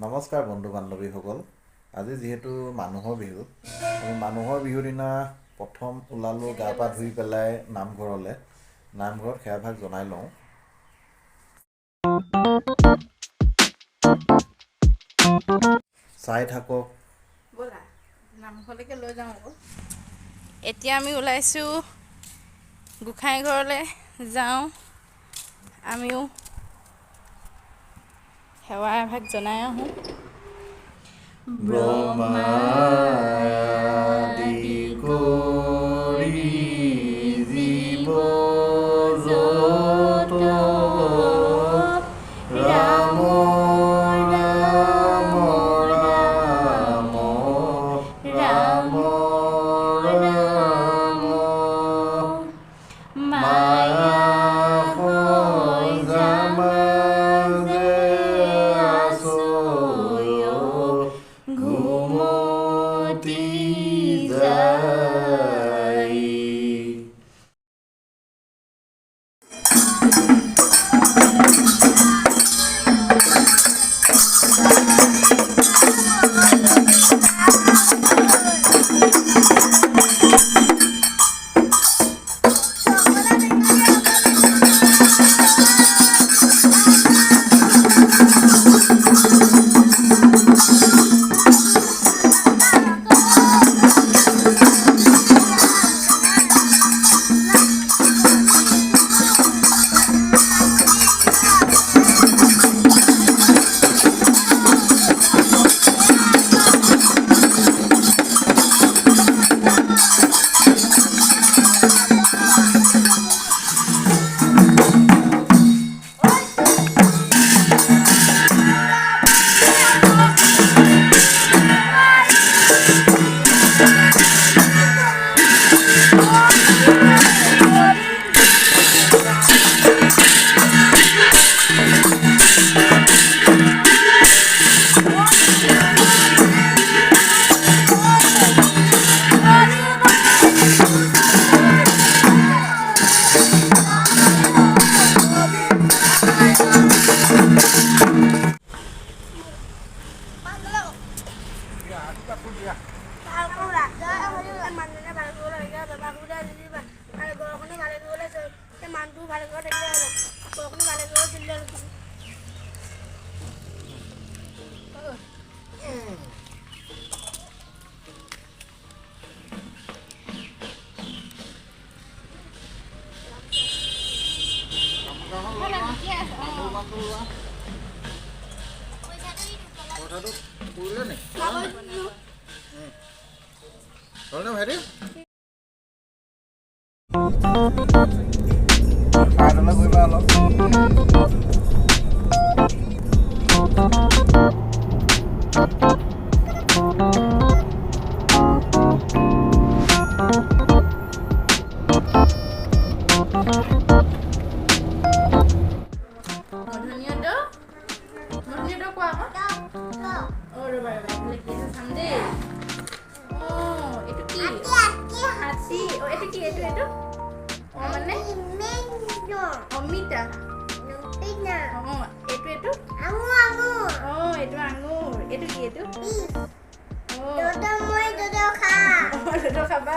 নমস্কাৰ বন্ধু বান্ধৱীসকল। আজি যিহেতু মানুহৰ বিহু, আমি মানুহৰ বিহুৰ দিনা প্ৰথম ওলালোঁ গা পা ধুই পেলাই নামঘৰলৈ। নামঘৰত সেৱাভাগ জনাই লওঁ। চাই থাকক। ব'লা নামঘৰলৈকে লৈ যাওঁ আকৌ। এতিয়া আমি ওলাইছোঁ গোসাঁই ঘৰলৈ যাওঁ। আমিও সেৱা এভাগ জনাই আহোঁ। ব্ৰহ্মাদি কৰি জীৱ যত ৰাম ৰাম ৰাম ৰাম ৰাম মায়া ঘুমতি যায়। অমিতা এইটো আঙুৰ। এইটো কি? এইটো খাবা।